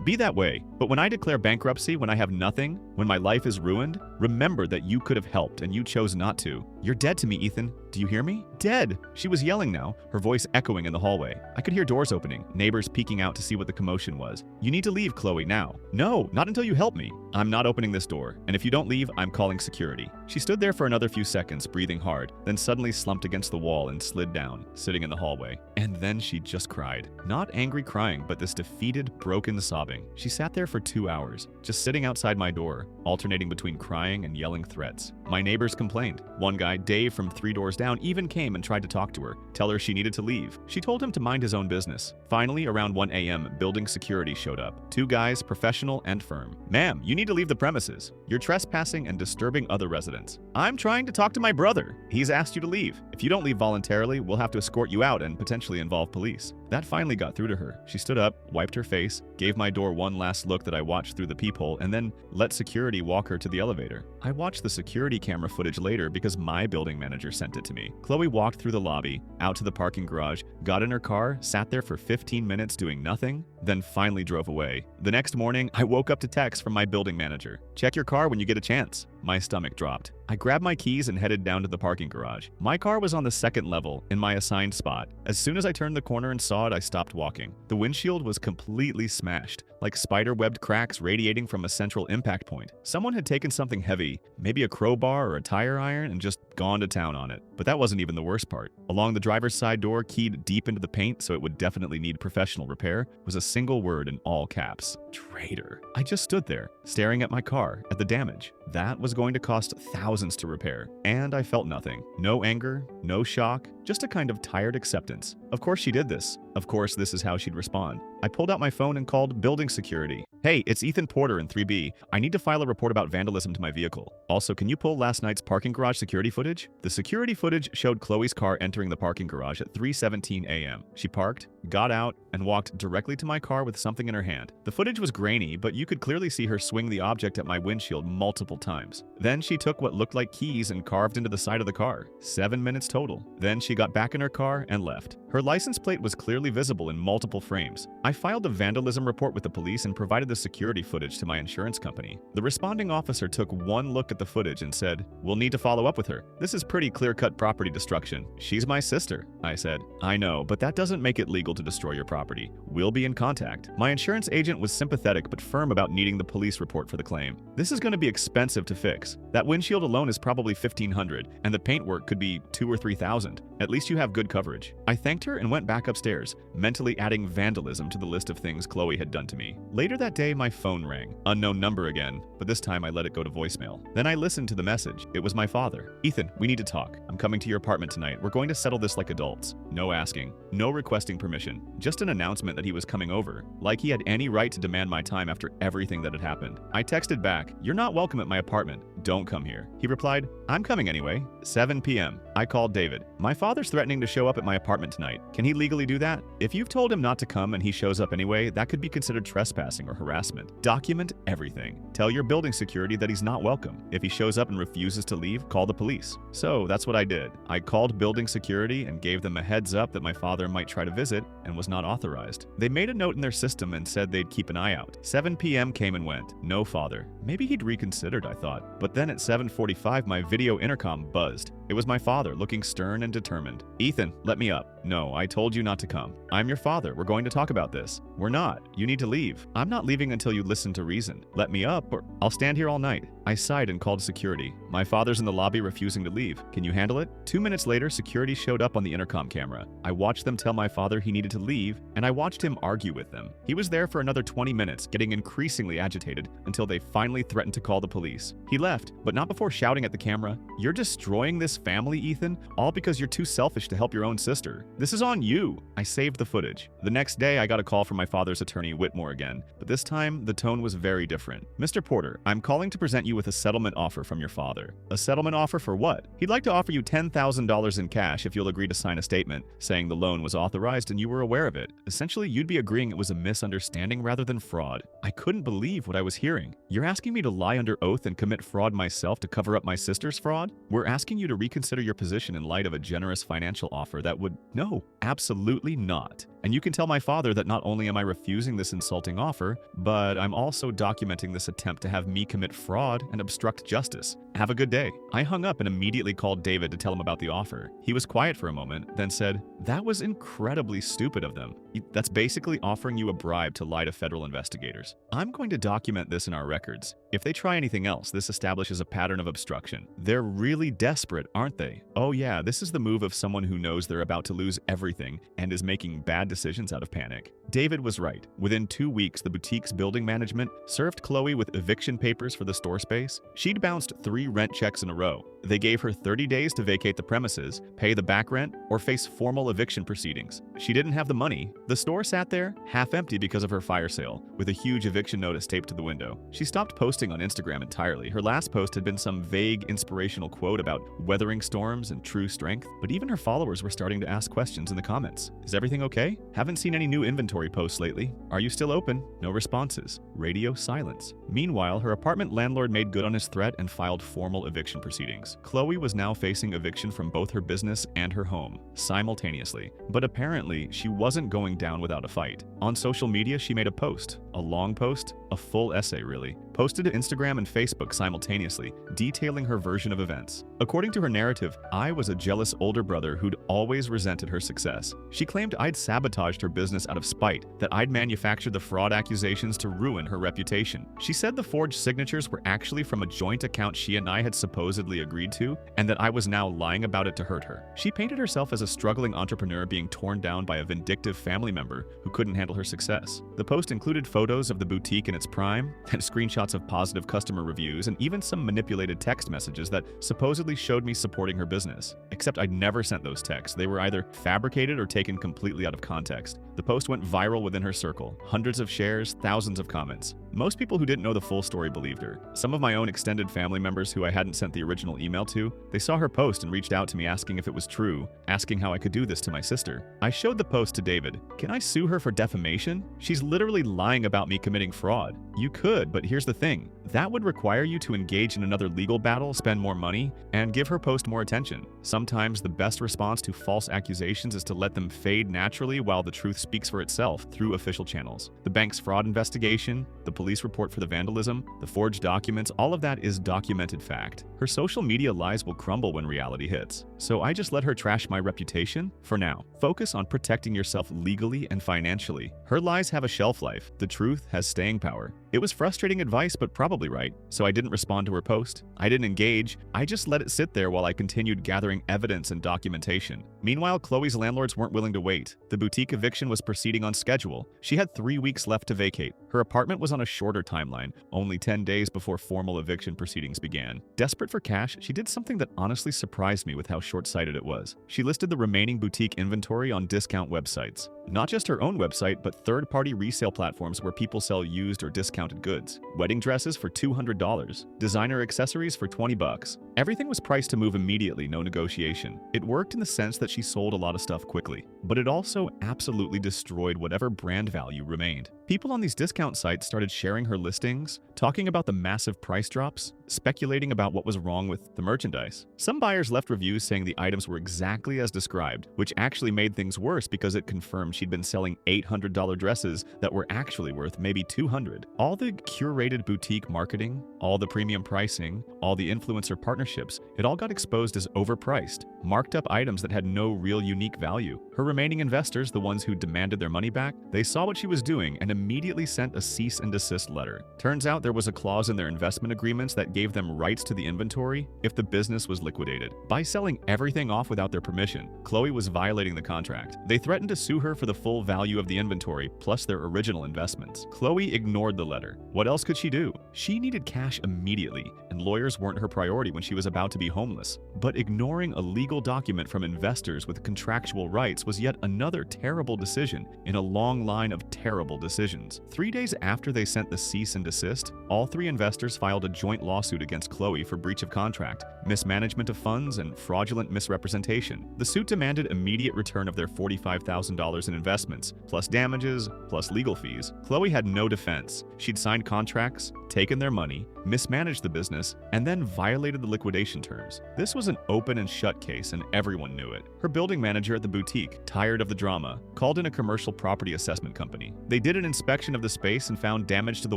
be that way. But when I declare bankruptcy, when I have nothing, when my life is ruined, remember that you could have helped and you chose not to. You're dead to me, Ethan. Do you hear me? Dead." She was yelling now, her voice echoing in the hallway. I could hear doors opening, neighbors peeking out to see what the commotion was. "You need to leave, Chloe, now." "No, not until you help me." "I'm not opening this door, and if you don't leave, I'm calling security." She stood there for another few seconds, breathing hard, then suddenly slumped against the wall and slid down, sitting in the hallway. And then she just cried. Not angry crying, but this defeated, broken sobbing. She sat there for 2 hours, just sitting outside my door, alternating between crying and yelling threats. My neighbors complained. One guy, Dave from 3 doors down, even came and tried to talk to her, tell her she needed to leave. She told him to mind his own business. Finally, around 1 a.m., building security showed up. 2 guys, professional and firm. "Ma'am, you need to leave the premises. You're trespassing and disturbing other residents." "I'm trying to talk to my brother. He's asked you to leave. If you don't leave voluntarily, we'll have to escort you out and potentially involve police." That finally got through to her. She stood up, wiped her face, gave my door one last look that I watched through the peephole, and then let security walk her to the elevator. I watched the security camera footage later because my building manager sent it to me. Chloe walked through the lobby, out to the parking garage, got in her car, sat there for 15 minutes doing nothing, then finally drove away. The next morning, I woke up to text from my building manager. "Check your car when you get a chance." My stomach dropped. I grabbed my keys and headed down to the parking garage. My car was on the 2nd level, in my assigned spot. As soon as I turned the corner and saw it, I stopped walking. The windshield was completely smashed, like spider-webbed cracks radiating from a central impact point. Someone had taken something heavy, maybe a crowbar or a tire iron, and just gone to town on it. But that wasn't even the worst part. Along the driver's side door, keyed deep into the paint so it would definitely need professional repair, was a single word in all caps: traitor. I just stood there, staring at my car, at the damage. That was going to cost thousands to repair, and I felt nothing. No anger, no shock, just a kind of tired acceptance. Of course she did this. Of course this is how she'd respond. I pulled out my phone and called building security. "Hey, it's Ethan Porter in 3B. I need to file a report about vandalism to my vehicle. Also, can you pull last night's parking garage security footage?" The security footage showed Chloe's car entering the parking garage at 3:17 a.m. She parked, got out, and walked directly to my car with something in her hand. The footage was grainy, but you could clearly see her swing the object at my windshield multiple times. Then she took what looked like keys and carved into the side of the car. 7 minutes total. Then she got back in her car and left. Her license plate was clearly visible in multiple frames. I filed a vandalism report with the police and provided the security footage to my insurance company. The responding officer took one look at the footage and said, "We'll need to follow up with her. This is pretty clear-cut property destruction." "She's my sister," I said. "I know, but that doesn't make it legal to destroy your property. We'll be in contact." My insurance agent was sympathetic but firm about needing the police report for the claim. "This is going to be expensive to fix. That windshield alone is probably $1,500, and the paintwork could be $2,000 or $3,000. At least you have good coverage." I thanked her and went back upstairs, mentally adding vandalism to the list of things Chloe had done to me. Later that day, my phone rang. Unknown number again, but this time I let it go to voicemail. Then I listened to the message. It was my father. "Ethan, we need to talk. I'm coming to your apartment tonight. We're going to settle this like adults. No asking, no requesting permission. Just an announcement that he was coming over, like he had any right to demand my time after everything that had happened." I texted back, "You're not welcome at my apartment. Don't come here." He replied, "I'm coming anyway." 7 p.m. I called David. "My father's threatening to show up at my apartment tonight. Can he legally do that? If you've told him not to come and he shows up anyway, that could be considered trespassing or harassment. Document everything. Tell your building security that he's not welcome. If he shows up and refuses to leave, call the police." So that's what I did. I called building security and gave them a heads up that my father might try to visit and was not authorized. They made a note in their system and said they'd keep an eye out. 7 p.m. came and went. No father. Maybe he'd reconsidered, I thought. But then at 7:45, my video intercom buzzed. It was my father, looking stern and determined. "Ethan, let me up." "No, I told you not to come. I'm your father. We're going to talk about this." "We're not. You need to leave." "I'm not leaving until you listen to reason. Let me up or I'll stand here all night." I sighed and called security. "My father's in the lobby refusing to leave. Can you handle it?" 2 minutes later, security showed up on the intercom camera. I watched them tell my father he needed to leave, and I watched him argue with them. He was there for another 20 minutes, getting increasingly agitated until they finally threatened to call the police. He left, but not before shouting at the camera, "You're destroying this family, Ethan, all because you're too selfish to help your own sister. This is on you." I saved the footage. The next day, I got a call from my father's attorney, Whitmore, again, but this time, the tone was very different. "Mr. Porter, I'm calling to present you with a settlement offer from your father." "A settlement offer for what?" "He'd like to offer you $10,000 in cash if you'll agree to sign a statement saying the loan was authorized and you were aware of it. Essentially, you'd be agreeing it was a misunderstanding rather than fraud." I couldn't believe what I was hearing. "You're asking me to lie under oath and commit fraud myself to cover up my sister's fraud? We're asking you to reconsider your position in light of a generous financial offer that would—" "No, absolutely not. And you can tell my father that not only am I refusing this insulting offer, but I'm also documenting this attempt to have me commit fraud and obstruct justice. Have a good day." I hung up and immediately called David to tell him about the offer. He was quiet for a moment, then said, "That was incredibly stupid of them. That's basically offering you a bribe to lie to federal investigators. I'm going to document this in our records. If they try anything else, this establishes a pattern of obstruction. They're really desperate, aren't they? Oh yeah, this is the move of someone who knows they're about to lose everything and is making bad decisions out of panic." David was right. Within 2 weeks, the boutique's building management served Chloe with eviction papers for the store space. She'd bounced 3 rent checks in a row. They gave her 30 days to vacate the premises, pay the back rent, or face formal eviction proceedings. She didn't have the money. The store sat there, half empty because of her fire sale, with a huge eviction notice taped to the window. She stopped posting on Instagram entirely. Her last post had been some vague inspirational quote about weathering storms and true strength, but even her followers were starting to ask questions in the comments. "Is everything okay? Haven't seen any new inventory posts lately. Are you still open?" No responses. Radio silence. Meanwhile, her apartment landlord made good on his threat and filed formal eviction proceedings. Chloe was now facing eviction from both her business and her home, simultaneously. But apparently, she wasn't going down without a fight. On social media, she made a post. A long post? A full essay, really. Posted to Instagram and Facebook simultaneously, detailing her version of events. According to her narrative, I was a jealous older brother who'd always resented her success. She claimed I'd sabotaged her business out of spite, that I'd manufactured the fraud accusations to ruin her reputation. She said the forged signatures were actually from a joint account she and I had supposedly agreed to, and that I was now lying about it to hurt her. She painted herself as a struggling entrepreneur being torn down by a vindictive family member who couldn't handle her success. The post included photos of the boutique in its prime, and screenshots of positive customer reviews, and even some manipulated text messages that supposedly showed me supporting her business. Except I'd never sent those texts. They were either fabricated or taken completely out of context. The post went viral within her circle. Hundreds of shares, thousands of comments. Most people who didn't know the full story believed her. Some of my own extended family members who I hadn't sent the original email to, they saw her post and reached out to me asking if it was true, asking how I could do this to my sister. I showed the post to David. Can I sue her for defamation? She's literally lying about me committing fraud. You could, but here's the thing. That would require you to engage in another legal battle, spend more money, and give her post more attention. Sometimes the best response to false accusations is to let them fade naturally while the truth speaks for itself through official channels. The bank's fraud investigation, the police report for the vandalism, the forged documents, all of that is documented fact. Her social media lies will crumble when reality hits. So I just let her trash my reputation for now. Focus on protecting yourself legally and financially. Her lies have a shelf life. The truth has staying power. It was frustrating advice, but probably right. So I didn't respond to her post. I didn't engage. I just let it sit there while I continued gathering evidence and documentation. Meanwhile, Chloe's landlords weren't willing to wait. The boutique eviction was proceeding on schedule. She had 3 weeks left to vacate. Her apartment was on a shorter timeline, only 10 days before formal eviction proceedings began. Desperate for cash, she did something that honestly surprised me with how short-sighted it was. She listed the remaining boutique inventory on discount websites. Not just her own website, but third-party resale platforms where people sell used or discounted goods. Wedding dresses for $200, designer accessories for $20. Everything was priced to move immediately, no negotiation. It worked in the sense that she sold a lot of stuff quickly, but it also absolutely destroyed whatever brand value remained. People on these discount sites started sharing her listings, talking about the massive price drops, speculating about what was wrong with the merchandise. Some buyers left reviews saying the items were exactly as described, which actually made things worse because it confirmed she'd been selling $800 dresses that were actually worth maybe $200. All the curated boutique marketing, all the premium pricing, all the influencer partnerships, it all got exposed as overpriced, marked up items that had no real unique value. Her remaining investors, the ones who demanded their money back, they saw what she was doing and immediately sent a cease and desist letter. Turns out there was a clause in their investment agreements that gave them rights to the inventory if the business was liquidated. By selling everything off without their permission, Chloe was violating the contract. They threatened to sue her for the full value of the inventory plus their original investments. Chloe ignored the letter. What else could she do? She needed cash immediately, and lawyers weren't her priority when she was about to be homeless. But ignoring a legal document from investors with contractual rights was yet another terrible decision in a long line of terrible decisions. 3 days after they sent the cease and desist, all 3 investors filed a joint lawsuit against Chloe for breach of contract, mismanagement of funds, and fraudulent misrepresentation. The suit demanded immediate return of their $45,000 in investments, plus damages, plus legal fees. Chloe had no defense. She'd signed contracts, taken their money, mismanaged the business, and then violated the liquidation terms. This was an open and shut case, and everyone knew it. Her building manager at the boutique, tired of the drama, called in a commercial property assessment company. They did an inspection of the space and found damage to the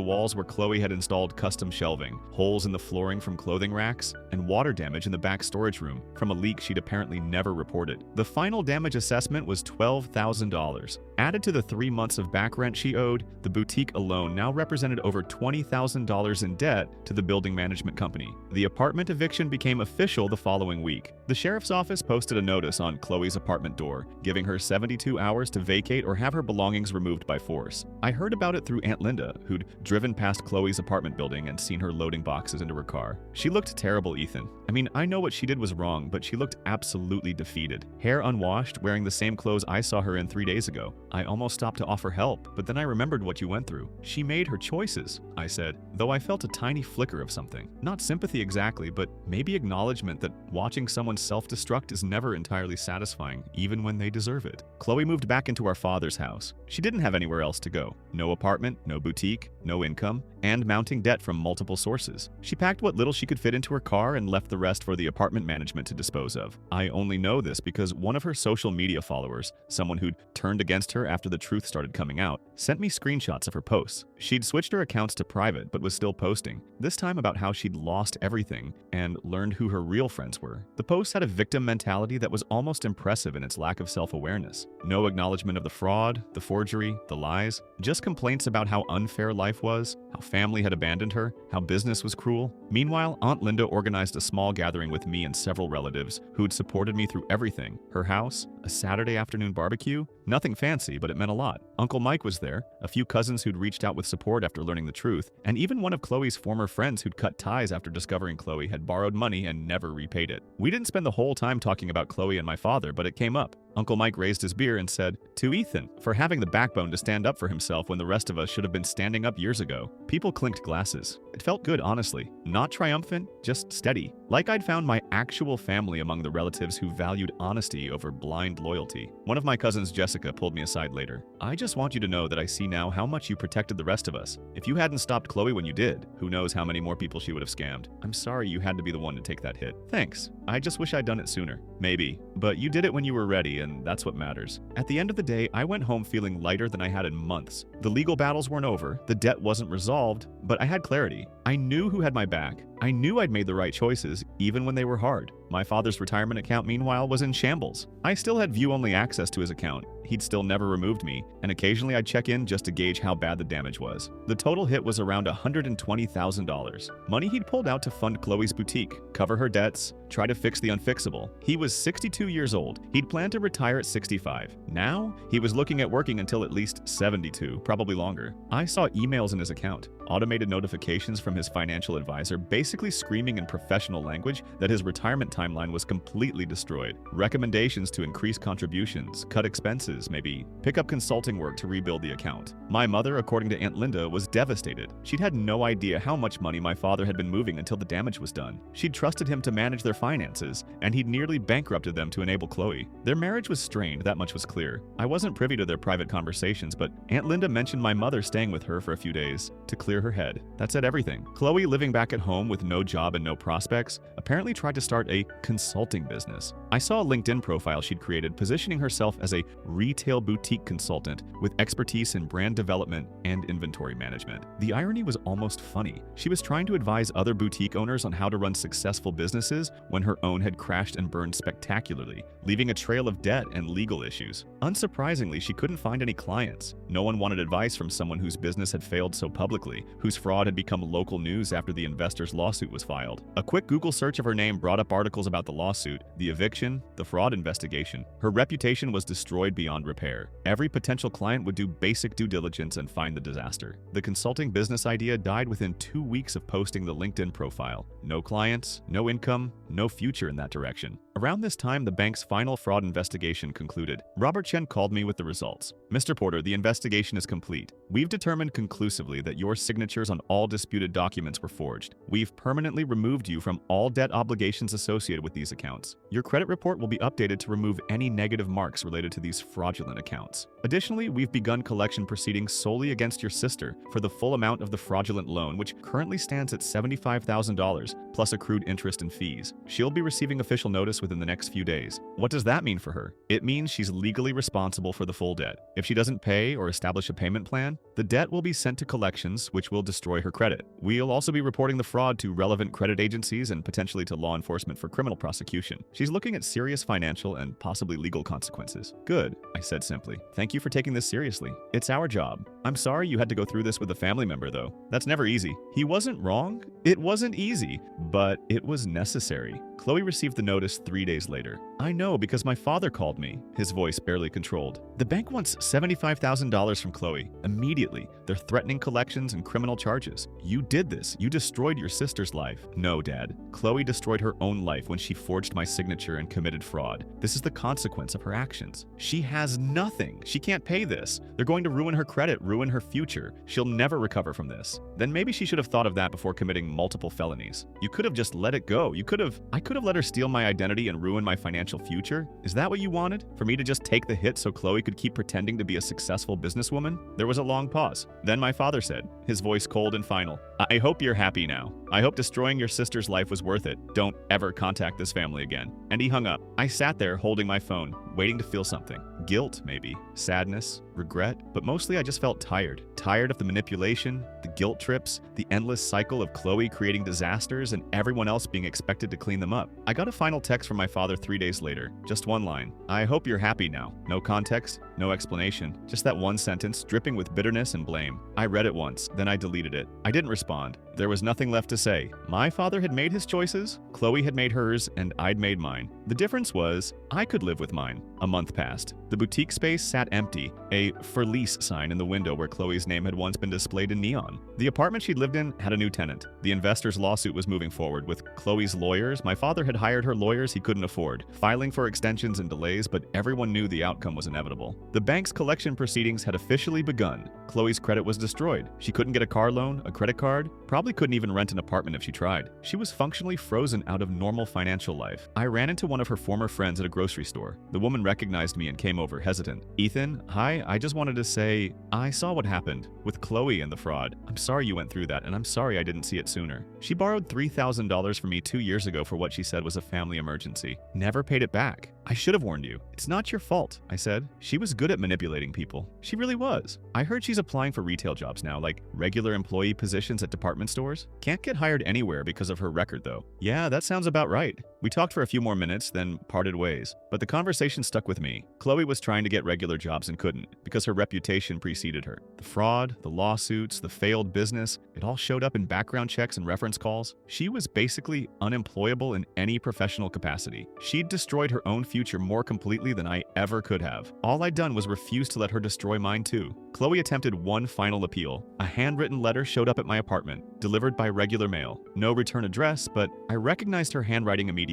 walls where Chloe had installed custom shelving, holes in the flooring from clothing racks, and water damage in the back storage room from a leak she'd apparently never reported. The final damage assessment was $12,000. Added to the 3 months of back rent she owed, the boutique alone now represented over $20,000 in debt to the building management company. The apartment eviction became official the following week. The sheriff's office posted a notice on Chloe's apartment door, giving her 72 hours to vacate or have her belongings removed by force. I heard about it through Aunt Linda, who'd driven past Chloe's apartment building and seen her loading boxes into her car. She looked terrible, Ethan. I mean, I know what she did was wrong, but she looked absolutely defeated. Hair unwashed, wearing the same clothes I saw her in 3 days ago. I almost stopped to offer help, but then I remembered what you went through. She made her choices, I said, though I felt a tiny flicker of something. Not sympathy exactly, but maybe acknowledgement that watching someone self-destruct is never entirely satisfying, even when they deserve it. Chloe moved back into our father's house. She didn't have anywhere else to go. No apartment, no boutique, no income, and mounting debt from multiple sources. She packed what little she could fit into her car and left the rest for the apartment management to dispose of. I only know this because one of her social media followers, someone who'd turned against her after the truth started coming out, sent me screenshots of her posts. She'd switched her accounts to private but was still posting, this time about how she'd lost everything and learned who her real friends were. The posts had a victim mentality that was almost impressive in its lack of self-awareness. No acknowledgement of the fraud, the forgery, the lies, just complaints about how unfair life was, how family had abandoned her, how business was cruel. Meanwhile, Aunt Linda organized a small gathering with me and several relatives who'd supported me through everything. Her house, a Saturday afternoon barbecue, nothing fancy, but it meant a lot. Uncle Mike was there, a few cousins who'd reached out with support after learning the truth, and even one of Chloe's former friends who'd cut ties after discovering Chloe had borrowed money and never repaid it. We didn't spend the whole time talking about Chloe and my father, but it came up. Uncle Mike raised his beer and said, "To Ethan, for having the backbone to stand up for himself when the rest of us should have been standing up years ago." People clinked glasses. It felt good, honestly. Not triumphant, just steady. Like I'd found my actual family among the relatives who valued honesty over blind loyalty. One of my cousins, Jessica, pulled me aside later. "I just want you to know that I see now how much you protected the rest of us. If you hadn't stopped Chloe when you did, who knows how many more people she would have scammed. I'm sorry you had to be the one to take that hit." "Thanks. I just wish I'd done it sooner." "Maybe. But you did it when you were ready, and that's what matters." At the end of the day, I went home feeling lighter than I had in months. The legal battles weren't over, the debt wasn't resolved, but I had clarity. I knew who had my back. I knew I'd made the right choices, even when they were hard. My father's retirement account, meanwhile, was in shambles. I still had view-only access to his account. He'd still never removed me, and occasionally I'd check in just to gauge how bad the damage was. The total hit was around $120,000. Money he'd pulled out to fund Chloe's boutique, cover her debts, try to fix the unfixable. He was 62 years old. He'd planned to retire at 65. Now, he was looking at working until at least 72, probably longer. I saw emails in his account, automated notifications from his financial advisor basically screaming in professional language that his retirement timeline was completely destroyed. Recommendations to increase contributions, cut expenses, maybe pick up consulting work to rebuild the account. My mother, according to Aunt Linda, was devastated. She'd had no idea how much money my father had been moving until the damage was done. She'd trusted him to manage their finances, and he'd nearly bankrupted them to enable Chloe. Their marriage was strained, that much was clear. I wasn't privy to their private conversations, but Aunt Linda mentioned my mother staying with her for a few days to clear her head. That said everything. Chloe, living back at home with no job and no prospects, apparently tried to start a consulting business. I saw a LinkedIn profile she'd created positioning herself as a retail boutique consultant with expertise in brand development and inventory management. The irony was almost funny. She was trying to advise other boutique owners on how to run successful businesses when her own had crashed and burned spectacularly, leaving a trail of debt and legal issues. Unsurprisingly, she couldn't find any clients. No one wanted advice from someone whose business had failed so publicly, whose fraud had become local news after the investor's lawsuit was filed. A quick Google search of her name brought up articles about the lawsuit, the eviction, the fraud investigation. Her reputation was destroyed beyond repair. Every potential client would do basic due diligence and find the disaster. The consulting business idea died within 2 weeks of posting the LinkedIn profile. No clients, no income, no future in that direction. Around this time, the bank's final fraud investigation concluded. Robert Chen called me with the results. "Mr. Porter, the investigation is complete. We've determined conclusively that your signatures on all disputed documents were forged. We've permanently removed you from all debt obligations associated with these accounts. Your credit report will be updated to remove any negative marks related to these fraudulent accounts. Additionally, we've begun collection proceedings solely against your sister for the full amount of the fraudulent loan, which currently stands at $75,000 plus accrued interest and fees. She'll be receiving official notice within the next few days." What does that mean for her? It means she's legally responsible for the full debt. If she doesn't pay or establish a payment plan, the debt will be sent to collections, which will destroy her credit. We'll also be reporting the fraud to relevant credit agencies and potentially to law enforcement for criminal prosecution. She's looking at serious financial and possibly legal consequences. "Good," I said simply. "Thank you for taking this seriously. It's our job. I'm sorry you had to go through this with a family member, though. That's never easy." He wasn't wrong. It wasn't easy, but it was necessary. Chloe received the notice 3 days later. "I know because my father called me," his voice barely controlled. "The bank wants $75,000 from Chloe. Immediately. They're threatening collections and criminal charges. You did this. You destroyed your sister's life." "No, Dad. Chloe destroyed her own life when she forged my signature and committed fraud. This is the consequence of her actions. She has nothing. She can't pay this. They're going to ruin her credit, ruin her future. She'll never recover from this." Then maybe she should have thought of that before committing multiple felonies. You could have just let it go. I could have let her steal my identity and ruin my financial future. Is that what you wanted? For me to just take the hit so Chloe could keep pretending to be a successful businesswoman? There was a long pause. Then my father said, his voice cold and final, "I hope you're happy now. I hope destroying your sister's life was worth it. Don't ever contact this family again." And he hung up. I sat there holding my phone, waiting to feel something. Guilt, maybe. Sadness, regret. But mostly I just felt tired. Tired of the manipulation, the guilt trips, the endless cycle of Chloe creating disasters and everyone else being expected to clean them up. I got a final text from my father 3 days later. Just one line. "I hope you're happy now." No context, No explanation, just that one sentence dripping with bitterness and blame. I read it once, then I deleted it. I didn't respond. There was nothing left to say. My father had made his choices, Chloe had made hers, and I'd made mine. The difference was, I could live with mine. A month passed. The boutique space sat empty, a "for lease" sign in the window where Chloe's name had once been displayed in neon. The apartment she'd lived in had a new tenant. The investor's lawsuit was moving forward. With Chloe's lawyers, my father had hired her lawyers he couldn't afford, filing for extensions and delays, but everyone knew the outcome was inevitable. The bank's collection proceedings had officially begun. Chloe's credit was destroyed. She couldn't get a car loan, a credit card, probably couldn't even rent an apartment if she tried. She was functionally frozen out of normal financial life. I ran into one of her former friends at a grocery store. The woman recognized me and came over hesitant. "Ethan, hi, I just wanted to say, I saw what happened with Chloe and the fraud. I'm sorry you went through that, and I'm sorry I didn't see it sooner. She borrowed $3,000 from me 2 years ago for what she said was a family emergency. Never paid it back. I should have warned you. It's not your fault," I said. She was good at manipulating people. She really was. I heard she's applying for retail jobs now, like regular employee positions at department stores. Can't get hired anywhere because of her record, though. Yeah, that sounds about right. We talked for a few more minutes, then parted ways. But the conversation stuck with me. Chloe was trying to get regular jobs and couldn't, because her reputation preceded her. The fraud, the lawsuits, the failed business, it all showed up in background checks and reference calls. She was basically unemployable in any professional capacity. She'd destroyed her own future more completely than I ever could have. All I'd done was refuse to let her destroy mine too. Chloe attempted one final appeal. A handwritten letter showed up at my apartment, delivered by regular mail. No return address, but I recognized her handwriting immediately.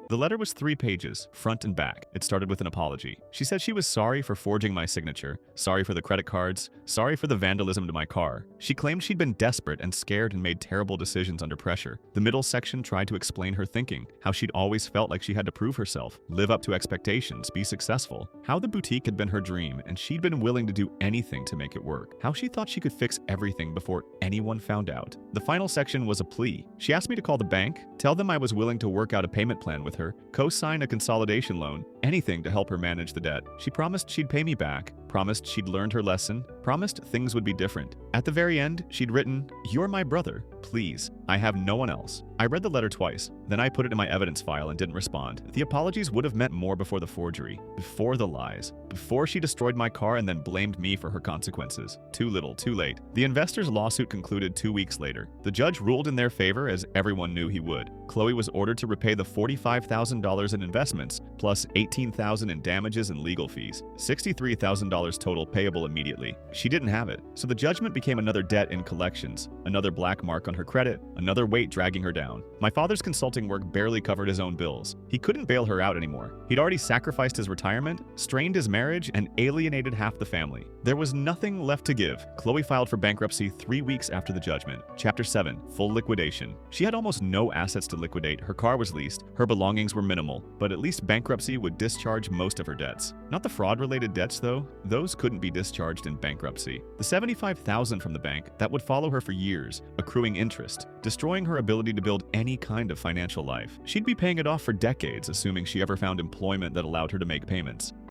The letter was 3 pages, front and back. It started with an apology. She said she was sorry for forging my signature, sorry for the credit cards, sorry for the vandalism to my car. She claimed she'd been desperate and scared and made terrible decisions under pressure. The middle section tried to explain her thinking, how she'd always felt like she had to prove herself, live up to expectations, be successful, how the boutique had been her dream and she'd been willing to do anything to make it work, how she thought she could fix everything before anyone found out. The final section was a plea. She asked me to call the bank, tell them I was willing to work out a payment plan with her, co-sign a consolidation loan, anything to help her manage the debt. She promised she'd pay me back, promised she'd learned her lesson, promised things would be different. At the very end, she'd written, "You're my brother. Please. I have no one else." I read the letter twice, then I put it in my evidence file and didn't respond. The apologies would have meant more before the forgery, before the lies, before she destroyed my car and then blamed me for her consequences. Too little, too late. The investor's lawsuit concluded 2 weeks later. The judge ruled in their favor, as everyone knew he would. Chloe was ordered to repay the $45,000 in investments, plus $18,000 in damages and legal fees. $63,000 total payable immediately. She didn't have it, so the judgment became another debt in collections, another black mark on her credit, another weight dragging her down. My father's consulting work barely covered his own bills. He couldn't bail her out anymore. He'd already sacrificed his retirement, strained his marriage, and alienated half the family. There was nothing left to give. Chloe filed for bankruptcy 3 weeks after the judgment. Chapter 7, Full Liquidation. She had almost no assets to liquidate. Her car was leased. Her belongings were minimal, but at least bankruptcy would discharge most of her debts. Not the fraud-related debts, though. Those couldn't be discharged in bankruptcy. The $75,000 from the bank, that would follow her for years, accruing interest, destroying her ability to build any kind of financial life. She'd be paying it off for decades, assuming she ever found employment that allowed her to make payments.